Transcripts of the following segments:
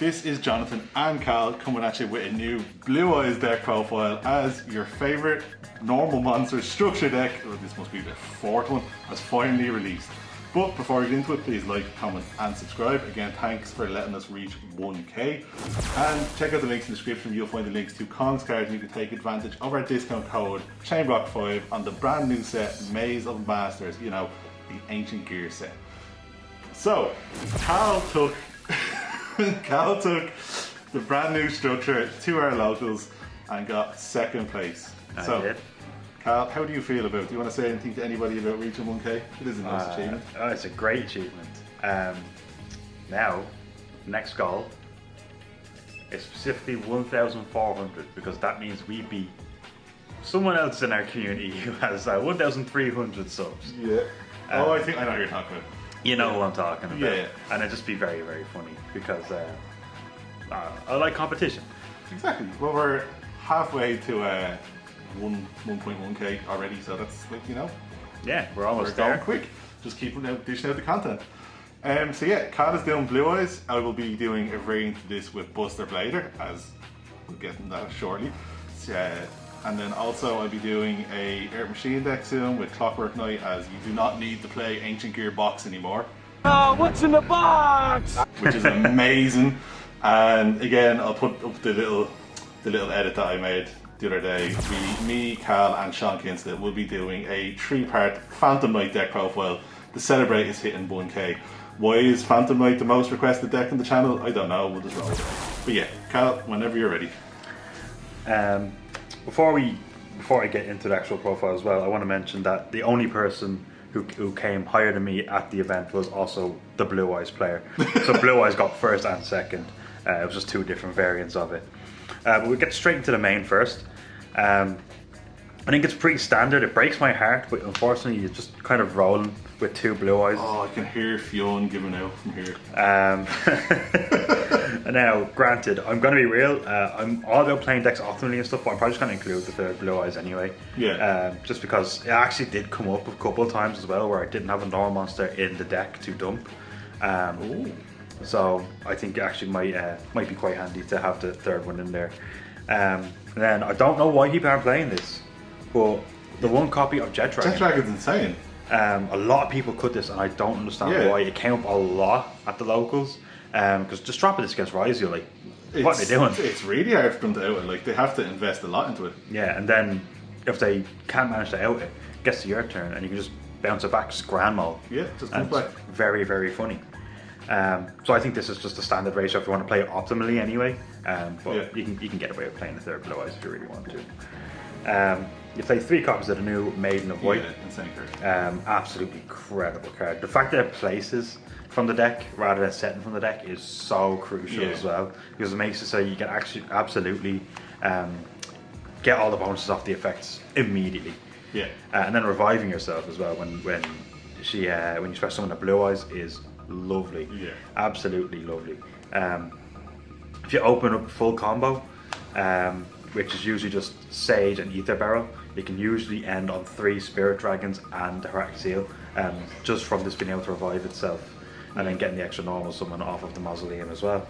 This is Jonathan and Cal coming at you with a new Blue Eyes deck profile as your favourite normal monsters structure deck. Oh, this must be the fourth one, has finally released. But before we get into it, please like, comment and subscribe. Again, thanks for letting us reach 1k. And check out the links in the description. You'll find the links to Kong's cards and you can take advantage of our discount code ChainBlock 5 on the brand new set Maze of Masters, you know, the Ancient Gear set. So, Cal took the brand new structure to our locals and got second place. I so, did. Cal, how do you feel about it? Do you want to say anything to anybody about reaching 1k? It is a nice achievement. Oh, it's a great achievement. Now, next goal is specifically 1,400 because that means we beat someone else in our community who has 1,300 subs. Yeah. I think I know who you're talking about. You know who I'm talking about. Yeah. And it'd just be very, very funny because I like competition. Exactly. Well, we're halfway to 1.1k already, so that's like, you know. Yeah, we're almost going there. quick. Just keep dishing out the content. So yeah, Cal is doing Blue Eyes. I will be doing a variant of this with Buster Blader, as we'll get into that shortly. And then also I'll be doing a Earth Machine deck soon with Clockwork Knight, as you do not need to play Ancient Gear box anymore. Oh, what's in the box? Which is amazing. And again, I'll put up the little edit that I made the other day. Me, Cal and Sean Kinsley will be doing a 3-part Phantom Knight deck profile to celebrate his hitting 1k. Why is Phantom Knight the most requested deck on the channel? I don't know, we'll just roll with it. But yeah, Cal, whenever you're ready. Before I get into the actual profile as well, I want to mention that the only person who came higher than me at the event was also the Blue Eyes player. So Blue Eyes got first and second. It was just two different variants of it. But we'll get straight into the main first. I think it's pretty standard. It breaks my heart, but unfortunately you're just kind of rolling with two Blue Eyes. Oh, I can hear Fionn giving out from here. Now, granted, I'm going to be real. I'm all about playing decks optimally and stuff, but I'm probably just going to include the third Blue Eyes anyway. Yeah. Just because it actually did come up a couple of times as well, where I didn't have a normal monster in the deck to dump. So I think it actually might be quite handy to have the third one in there. And then I don't know why people aren't playing this, but the one copy of Jet Dragon. Jet Dragon's insane. A lot of people cut this, and I don't understand why. It came up a lot at the locals. Because just dropping this against Rise, you're like, what are they doing? It's really hard for them to out it. Like, they have to invest a lot into it. Yeah, and then if they can't manage to out it, it gets to your turn, and you can just bounce it back, just grand mode. Yeah, just comes back. Very, very funny. So I think this is just a standard ratio if you want to play it optimally anyway. But you can get away with playing the third Blue Eyes if you really want to. You play 3 copies of the new Maiden of White. Yeah, insane card. Absolutely incredible card. The fact that it places from the deck rather than setting from the deck is so crucial as well, because it makes it so you can actually absolutely get all the bonuses off the effects immediately. Yeah. And then reviving yourself as well when you special summon the Blue Eyes is lovely. Yeah. Absolutely lovely. If you open up full combo, which is usually just Sage and Ether Barrel, you can usually end on 3 Spirit Dragons and the Heroic Seal, just from this being able to revive itself, and then getting the extra normal summon off of the Mausoleum as well.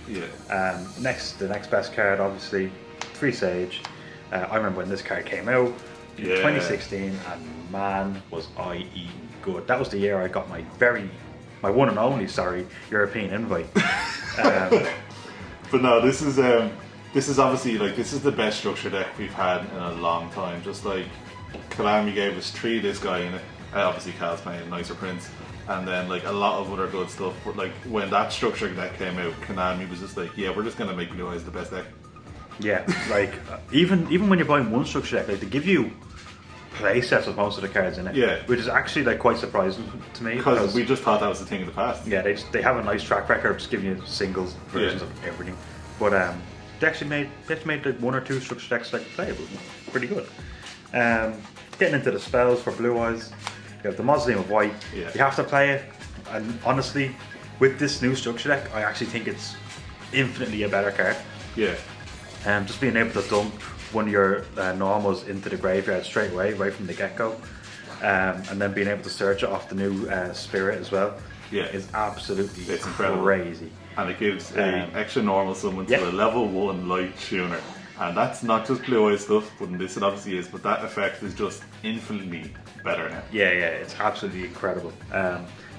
Yeah. The next best card, obviously, 3 Sage. I remember when this card came out in 2016, and man, was I eating good. That was the year I got my one and only, European invite. But no, this is obviously, like, this is the best structure deck we've had in a long time. Just like Kalami gave us 3 of this guy in it. Obviously Cal's playing Nicer Prince, and then like a lot of other good stuff. But like when that structure deck came out, Konami was just like, yeah, we're just gonna make Blue Eyes the best deck. Yeah, like even when you're buying one structure deck, like they give you play sets with most of the cards in it. Yeah, which is actually like quite surprising to me, because we just thought that was the thing of the past. Yeah, they have a nice track record of just giving you singles versions of everything. But they actually made like 1 or 2 structure decks like playable. Pretty good. Getting into the spells for Blue Eyes, you have the Mausoleum of White. Yeah. You have to play it, and honestly, with this new structure deck, I actually think it's infinitely a better card. Yeah. Just being able to dump one of your normals into the graveyard straight away, right from the get-go, and then being able to search it off the new Spirit as well, is absolutely crazy. And it gives a extra normal summon to yeah. a level 1 light tuner. And that's not just blue eye stuff, but this it obviously is, but that effect is just infinitely better now. Yeah, it's absolutely incredible.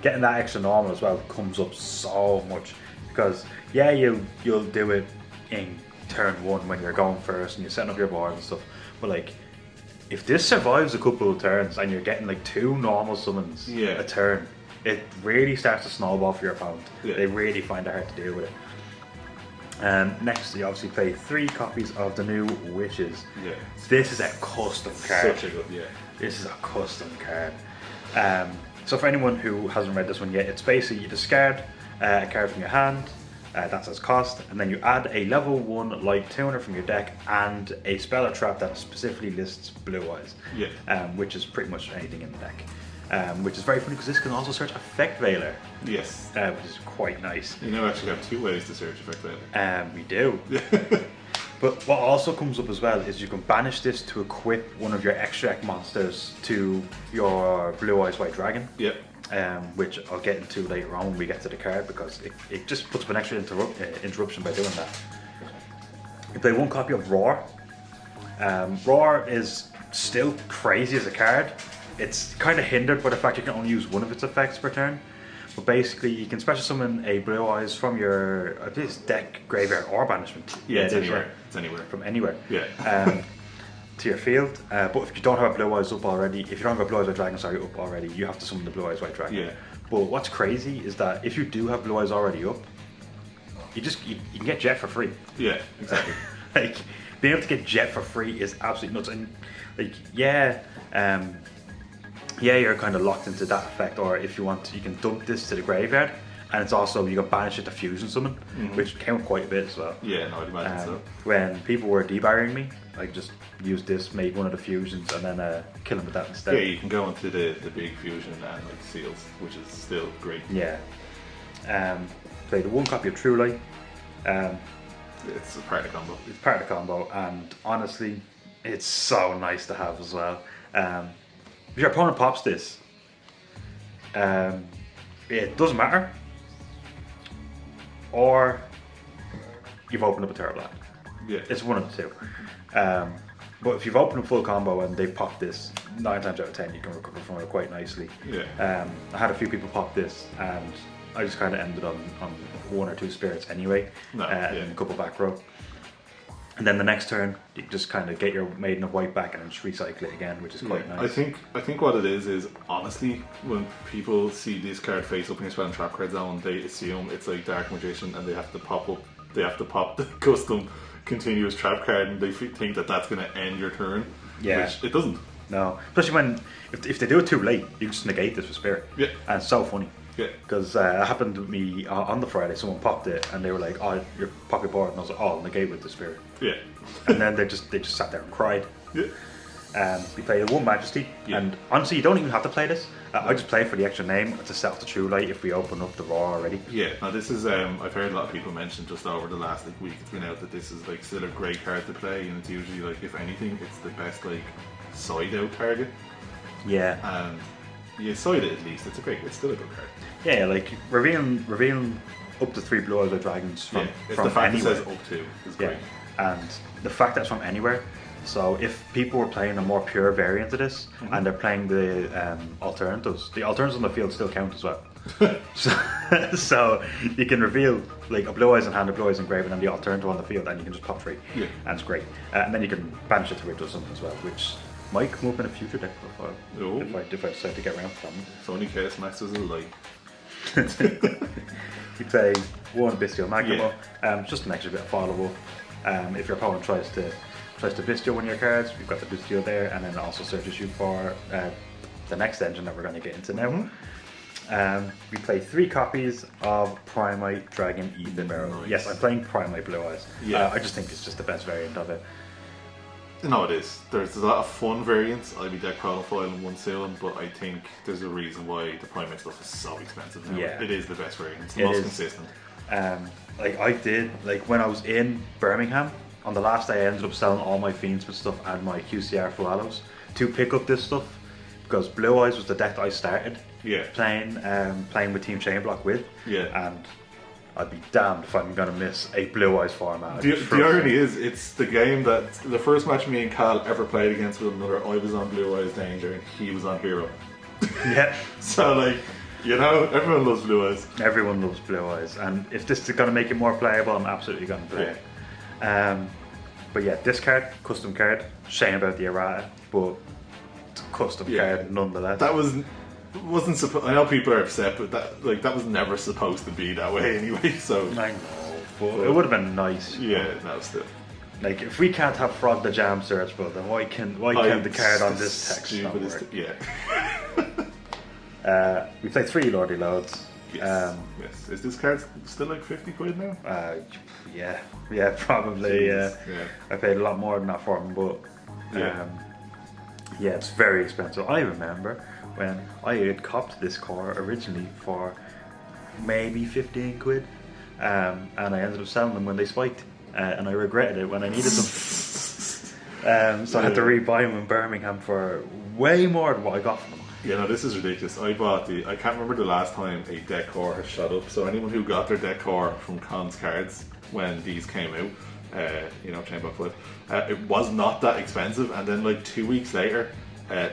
Getting that extra normal as well comes up so much, because yeah, you'll do it in turn 1 when you're going first and you're setting up your board and stuff, but like if this survives a couple of turns and you're getting like 2 normal summons a turn, it really starts to snowball for your opponent. They really find it hard to deal with it. Next, you obviously play 3 copies of the new Witches. Yeah. This is a custom card. Such a good, This is a custom card. So for anyone who hasn't read this one yet, it's basically you discard a card from your hand, that's its cost, and then you add a level 1 light tuner from your deck and a spell or trap that specifically lists blue eyes, which is pretty much anything in the deck. Which is very funny because this can also search Effect Veiler. Yes. Which is quite nice. You now actually have 2 ways to search Effect Veiler. We do. But what also comes up as well is you can banish this to equip one of your extract monsters to your Blue Eyes White Dragon. Yep. Which I'll get into later on when we get to the card, because it just puts up an extra interruption by doing that. You play 1 copy of Roar. Roar is still crazy as a card. It's kind of hindered by the fact you can only use 1 of its effects per turn. But basically, you can special summon a Blue Eyes from your deck, graveyard, or banishment. Yeah, it's anywhere. It's anywhere. From anywhere. Yeah. To your field. But if you don't have a Blue Eyes up already, if you don't have a Blue Eyes White Dragon, up already, you have to summon the Blue Eyes White Dragon. Yeah. But what's crazy is that if you do have Blue Eyes already up, you can get Jet for free. Yeah, exactly. Like, being able to get Jet for free is absolutely nuts. And like, you're kind of locked into that effect, or if you want to, you can dump this to the graveyard, and it's also, you can banish it to Fusion Summon, which count quite a bit as well. Yeah, no, I'd imagine so. When people were debarring me, I just used this, made one of the fusions, and then kill them with that instead. Yeah, you can go into the big fusion and like seals, which is still great. Yeah. Played 1 copy of True Light. It's a part of the combo. It's part of the combo, and honestly, it's so nice to have as well. If your opponent pops this, it doesn't matter, or you've opened up a Terror Black. Yeah. It's one of the 2. But if you've opened a full combo and they've popped this, 9 times out of 10 you can recover from it quite nicely. Yeah. I had a few people pop this, and I just kind of ended on 1 or 2 spirits anyway, and a couple back row. And then the next turn, you just kind of get your Maiden of White back and then just recycle it again, which is quite nice. I think what it is honestly, when people see this card face up in your spell and trap card zone, they assume it's like Dark Magician, and they have to pop the custom continuous trap card, and they think that that's going to end your turn. Yeah. Which it doesn't. No, especially if they do it too late, you can just negate this with Spirit. Yeah. And it's so funny. Yeah. Because it happened to me on the Friday. Someone popped it, and they were like, "Oh, you pop your board," and I was like, "Oh, I'll negate with the Spirit." Yeah. And then they just sat there and cried. Yeah. We played 1 Majesty, and honestly, you don't even have to play this. I just play for the extra name to set off the True Light if we open up the Raw already. Yeah. Now this is I've heard a lot of people mention just over the last week it's been out that this is like still a great card to play, and it's usually like, if anything, it's the best like side out target. Yeah. You side it at least. It's still a good card. Yeah, like revealing up to 3 Blue Eyes White Dragons from it's the fact anywhere. it says up to is great. And the fact that it's from anywhere. So if people were playing a more pure variant of this, and they're playing the alternatives on the field still count as well. so you can reveal like a Blue Eyes in hand, a Blue Eyes engraved, and then the alternative on the field, and you can just pop 3. Yeah. And it's great. And then you can banish it to ritual summon as well, which might come up in a future deck profile if I decide to get around to them. It's only Chaos Masters is a lie. You play 1 Bestial Magma, just an extra bit of follow up. If your opponent tries to Bestial one of your cards, you've got the Bestial there, and then it also searches you for the next engine that we're going to get into now. We play 3 copies of Primite Dragon Ethan Barrel. Nice. Yes, I'm playing Primite Blue Eyes. Yeah. I just think it's just the best variant of it. No, it is. There's a lot of fun variants. I'll be deck profiling one soon, but I think there's a reason why the Primate stuff is so expensive now. Yeah. It is the best variant. It's the most consistent. Like I did, like when I was in Birmingham, on the last day I ended up selling all my Fiendsmith stuff and my QCR Fualos to pick up this stuff, because Blue Eyes was the deck that I started playing with Team ChainBlock with. Yeah. And I'd be damned if I'm going to miss a Blue Eyes format. The irony is, it's the game that the first match me and Cal ever played against with another. I was on Blue Eyes Danger and he was on Hero. Yeah. So like, you know, everyone loves Blue Eyes. Everyone loves Blue Eyes, and if this is going to make it more playable, I'm absolutely going to play it. But yeah, this card, custom card. Shame about the errata, but it's a custom card nonetheless. That wasn't supposed. I know people are upset, but that was never supposed to be that way anyway. So I know, but it would have been nice. Yeah, no, still. Like if we can't have Frog the Jam search, well then why can the card on this text not work? Yeah. We played 3 Lordy Loads. Yes. Yes. Is this card still like 50 quid now? Yeah, probably. Jesus, I paid a lot more than that for them, but yeah, it's very expensive. I remember when I had copped this car originally for maybe 15 quid, and I ended up selling them when they spiked, and I regretted it when I needed them. So I had to rebuy them in Birmingham for way more than what I got from them. Yeah, no, this is ridiculous. I can't remember the last time a deck core has shot up. So anyone who got their deck core from Cons Cards when these came out, ChainBlock 5, it was not that expensive. And then like 2 weeks later,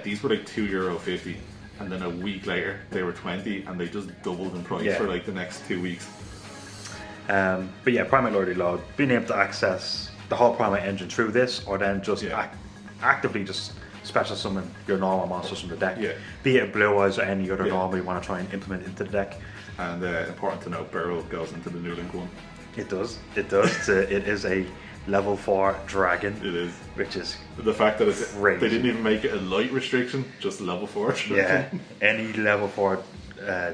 these were like €2.50. And then a week later, they were 20, and they just doubled in price for like the next 2 weeks. But yeah, Primite Lordy Load, being able to access the whole Primite engine through this, or then just actively just special summon your normal monsters from the deck, be it Blue Eyes or any other normal you want to try and implement into the deck. And important to note, Beryl goes into the New Link one. It does. It is a level 4 dragon. It is. Which is the fact that crazy. They didn't even make it a light restriction, just level 4 dragon. Yeah, any level 4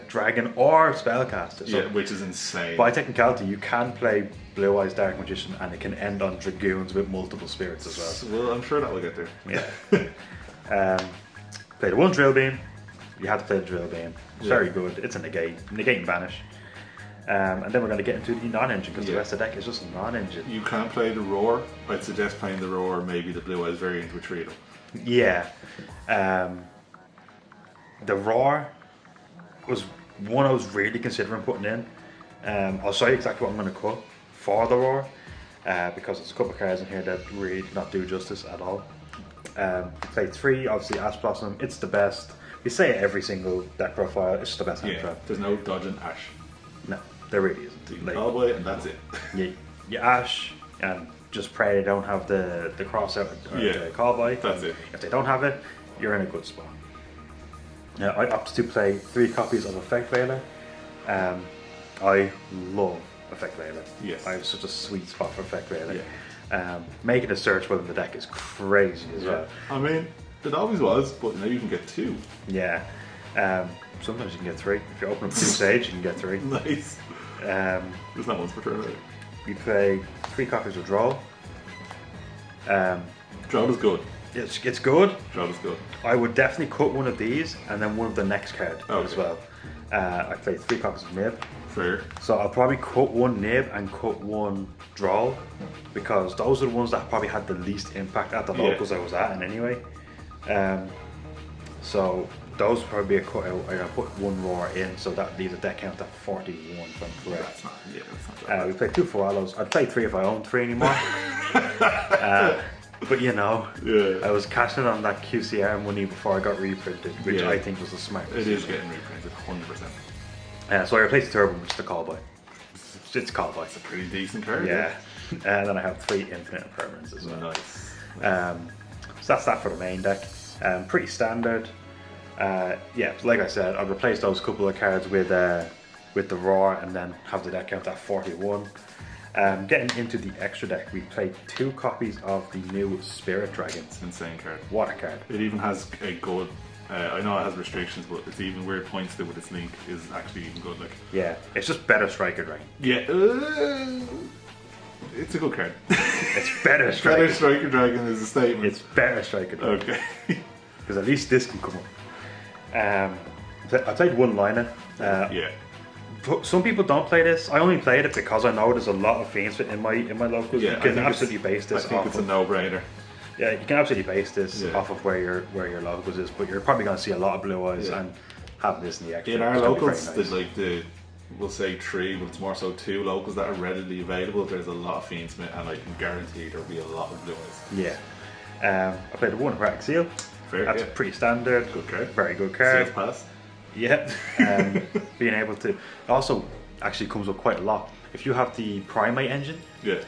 dragon or spellcaster. So which is insane. By technicality, you can play Blue Eyes Dark Magician and it can end on Dragoons with multiple spirits as well. Well, I'm sure that will get there. Yeah. Play the one Drill Beam. You have to play the Drill Beam. It's very good. It's a negate and banish. And then we're going to get into the non-engine because the rest of the deck is just non-engine. You can't play the Roar. I'd suggest playing the Roar, maybe the Blue Eyes variant with Trio. Yeah. The Roar was one I was really considering putting in. I'll show you exactly what I'm going to cut for the Roar because there's a couple of cards in here that really do not do justice at all. We played 3, obviously Ash Blossom. It's the best. We say it every single deck profile. It's just the best hand trap. There's no dodging Ash. No, there really isn't. You can call and that's it. You Ash and just pray they don't have the cross out or the call by. That's it. If they don't have it, you're in a good spot. I opted to play 3 copies of Effect Veiler. I love Effect Veiler. Yes. I have such a sweet spot for Effect Veiler. Making a searchable in the deck is crazy as well. I mean, it always was, but now you can get 2. Yeah. Sometimes you can get 3. If you open up 2 Sage, you can get 3. Nice. There's not once per turn, right? You play 3 copies of Draw. Draw is good. It's good. Draw is good. I would definitely cut one of these and then one of the next card as well. I played 3 copies of Nib. Fair. So I'll probably cut 1 Nib and cut 1 Draw because those are the ones that probably had the least impact at the locals I was at in anyway. So those would probably be a cut out. I'm going to put 1 Roar in so that leaves a deck count at 41 if I'm correct. That's not that we played 2 Forallos. I'd play 3 if I owned 3 anymore. But I was cashing on that QCR money before I got reprinted, which I think was the smart decision. It is getting reprinted, 100%. So I replaced the Turbo, which is the Callboy. It's Callboy. It's a pretty decent card. Yeah. And then I have 3 Infinite Permanents as well. Nice. So that's that for the main deck. Pretty standard. Like I said, I'd replace those couple of cards with the Roar and then have the deck count at 41. Getting into the extra deck, we played 2 copies of the new Spirit Dragon. It's an insane card. What a card. It even has a good, I know it has restrictions, but it's even where it points to with its link is actually even good. Yeah, it's just better Striker Dragon. Yeah, it's a good card. It's better Striker. Better Striker Dragon is a statement. It's better Striker Dragon. Okay. Because at least this can come up. I played 1 Liner. Some people don't play this. I only played it because I know there's a lot of fiends in my locals. You can absolutely base this. I think it's a no-brainer. Yeah, you can absolutely base this off of where your locals is, but you're probably going to see a lot of Blue Eyes and have this in the extra. In our locals, nice. we'll say 3, but it's more so 2 locals that are readily available. There's a lot of Fiendsmith, and I can guarantee there'll be a lot of Blue Eyes. Yeah. I played a 1 Aquatic Seal. Fair, That's pretty standard. Good card. Very good card. Seals pass. Yeah. Being able to also actually comes up quite a lot. If you have the Primite engine,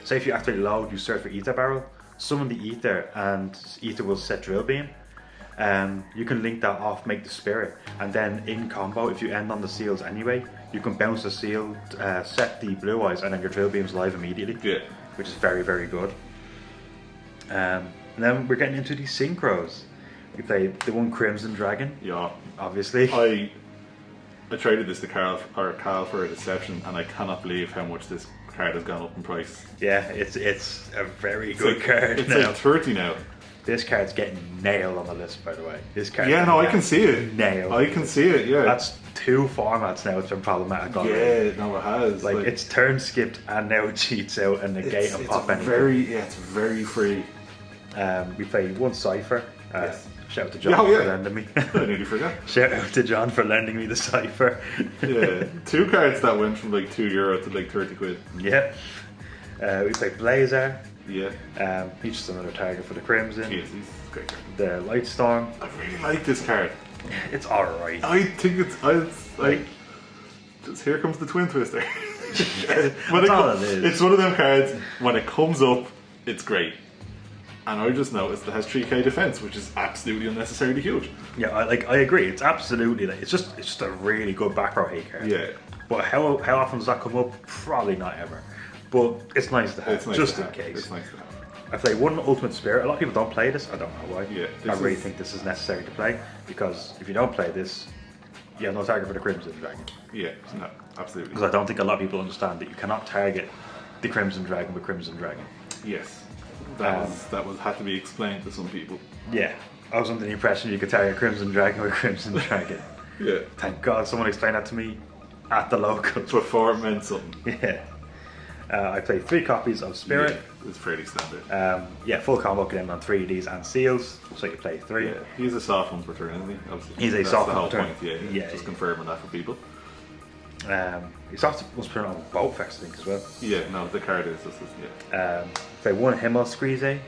say if you activate load, you search for Ether Barrel, summon the Ether, and Ether will set Drill Beam. You can link that off, make the Spirit, and then in combo, if you end on the seals anyway, you can bounce the seal, set the Blue Eyes, and then your Drill Beam's live immediately. Yeah. Which is very, very good. And then we're getting into the synchros. We played the 1 Crimson Dragon. Yeah. Obviously. I traded this to Carl for a deception, and I cannot believe how much this card has gone up in price. Yeah, it's a very good card it's now. like 30 now. This card's getting nailed on the list, by the way. This card. Yeah, no, I can see it. Nailed. I can see it. Yeah. That's 2 formats now. It's been problematic already. Yeah, no, it has. Like it's turn skipped and now it cheats out and negate and pop anything. It's very free. We played 1 Cypher. Yes. Shout out to John for lending me. I nearly forgot. Shout out to John for lending me the Cypher. Yeah, 2 cards that went from like €2 to like 30 quid. Yeah. We played Blazer. Yeah. He's just another target for the Crimson. He's a great card. The Lightstorm. I really like this card. It's alright. I think it's like just here comes the Twin Twister. That's all it is. It's one of them cards, when it comes up, it's great. And I just noticed it has 3k defense, which is absolutely unnecessarily huge. Yeah, I agree. It's absolutely it's just a really good back row hate card. Yeah. But how often does that come up? Probably not ever. But it's nice to have, It's nice just to in have. case. It's nice to have. I play 1 Ultimate Spirit. A lot of people don't play this. I don't know why. Yeah, I really think this is necessary to play, because if you don't play this, you have no target for the Crimson Dragon. Yeah, no, absolutely. Because I don't think a lot of people understand that you cannot target the Crimson Dragon with Crimson Dragon. Yes. That had to be explained to some people. Yeah, I was under the impression you could target Crimson Dragon with Crimson Dragon. Yeah. Thank God someone explained that to me at the locals. Before it meant something. Yeah. I played 3 copies of Spirit. Yeah, it's fairly standard. Yeah, full combo can end on 3Ds and seals, so you play 3. Yeah, he's a soft one per turn, isn't he? Obviously. He's a That's soft the one whole per turn. point, yeah. Just confirming that for people. He's also was put on both effects, I think, as well. Yeah, no, the card is just, yeah. Play 1 Himmel Squeeze.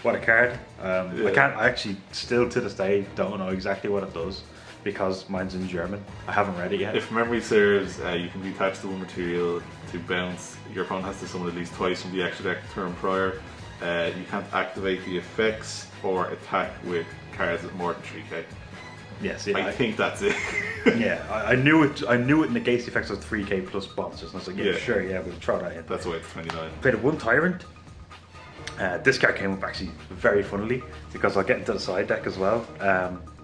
What a card. I actually still to this day don't know exactly what it does, because mine's in German. I haven't read it yet. If memory serves, you can detach the 1 material to bounce. Your opponent has to summon at least twice from the extra deck the turn prior. You can't activate the effects or attack with cards with more than 3k. Yes, yeah, I think that's it. Yeah, I knew it. I knew it negates the effects of 3k plus monsters, and I was like, yeah, sure, yeah, we'll try that in. That's why it's 29. Played a 1 Tyrant. This card came up actually very funnily, because I'll get into the side deck as well.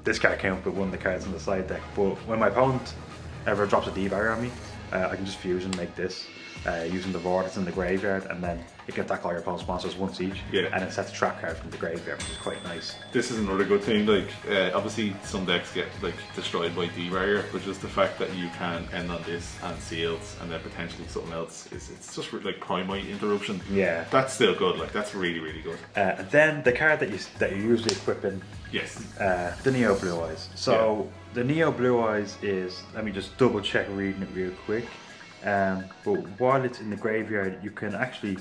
This card came up with 1 of the cards in the side deck, but when my opponent ever drops a D-barrier on me, I can just fusion make this using the Vortex in the graveyard, and then it can attack all your opponent's monsters once each, and it sets a trap card from the graveyard, which is quite nice. This is another good thing. Like, obviously, some decks get like destroyed by D-barrier, but just the fact that you can end on this and seals, and then potentially something else, it's just like Primite interruption. Yeah, that's still good. Like, that's really, really good. And then the card that you're usually equipping. Yes. The Neo Blue Eyes. So the Neo Blue Eyes is, let me just double check reading it real quick. But while it's in the graveyard, you can actually,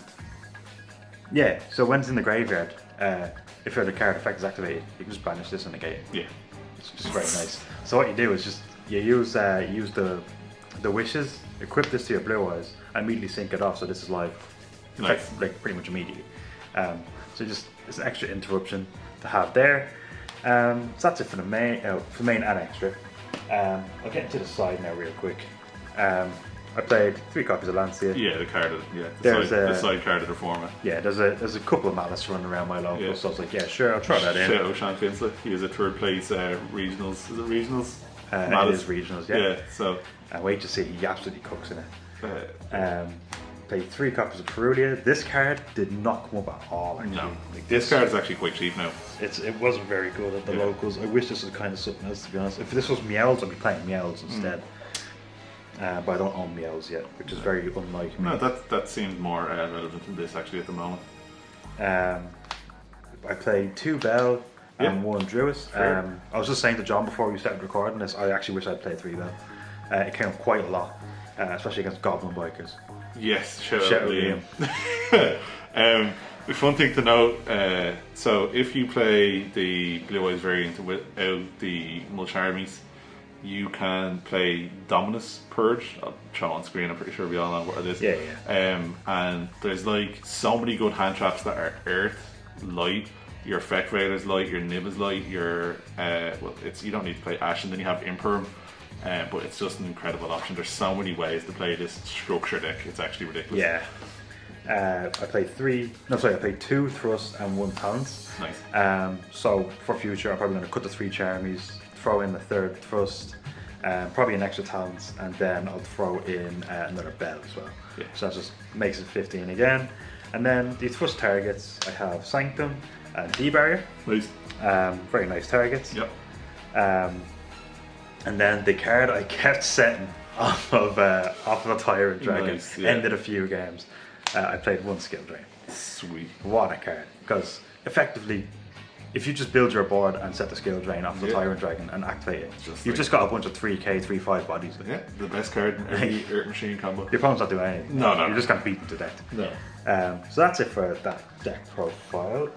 so when it's in the graveyard, if your card effect is activated, you can just banish this and negate it. Yeah. It's just very nice. So what you do is just, you use the wishes, equip this to your Blue Eyes, and immediately sync it off, so this is live. Nice. Like pretty much immediately. So just, it's an extra interruption to have there. So that's it for the main and extra. I'll get into the side now real quick. I played 3 copies of Lancia. Yeah, the card, the side card of the format. Yeah, there's a couple of Malice running around my local, so I was like, yeah, sure, I'll try that in. Shoutout Sean Finsley. He is a 3rd place regionals. Is it regionals? It is regionals, yeah. Yeah, so. And wait to see, he absolutely cooks in it. Played 3 copies of Perulia. This card did not come up at all, actually. No, like, this card is actually quite cheap now. It wasn't very good at the locals. I wish this was kind of something else, to be honest. If this was Meows, I'd be playing Meows instead. But I don't own Meows yet, which is very unlike me. No, that seems more relevant than this actually at the moment. I played 2 Bell, and 1 Druid. Fair. I was just saying to John before we started recording this, I actually wish I'd played 3 Bell. It came up quite a lot, especially against Goblin Bikers. Yes, shout Shout out out Liam. The fun thing to note, so if you play the Blue Eyes variant without the Mulch Armies, you can play Dominus Purge. I'll show on screen, I'm pretty sure we all know what it is. Yeah. And there's like so many good hand traps that are Earth, Light, your Effect Raiders Light, your Nib is Light, your you don't need to play Ash, and then you have Imperm. But it's just an incredible option. There's so many ways to play this structure deck. It's actually ridiculous. Yeah. I played 2 Thrust and 1 Talents. Nice. So for future, I'm probably going to cut the 3 Charmies, throw in the 3rd Thrust, probably an extra Talents, and then I'll throw in another Bell as well. Yeah. So that just makes it 15 again. And then the Thrust targets, I have Sanctum and D-Barrier. Nice. Very nice targets. Yep. And then the card I kept setting off of a Tyrant Dragon Nice, yeah. ended a few games. I played 1 Skill Drain. Sweet. What a card. Because effectively, if you just build your board and set the Skill Drain off the Tyrant Dragon and activate it, you've just got a bunch of 3k, 3/5 bodies. Yeah, the best card in every Earth Machine combo. Your opponent's not doing anything. No. You just can't beat them to death. No. So that's it for that deck profile.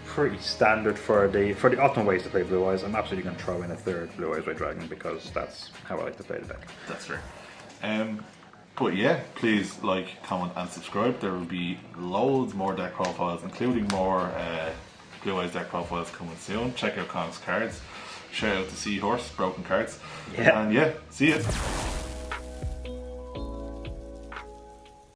Pretty standard for the optimal ways to play Blue Eyes. I'm absolutely going to throw in a 3rd Blue Eyes Red Dragon because that's how I like to play the deck. That's fair. But yeah, please like, comment, and subscribe. There will be loads more deck profiles, including more Blue Eyes deck profiles coming soon. Check out Connor's cards. Shout out to Seahorse, Broken Cards. Yeah. And yeah, see ya.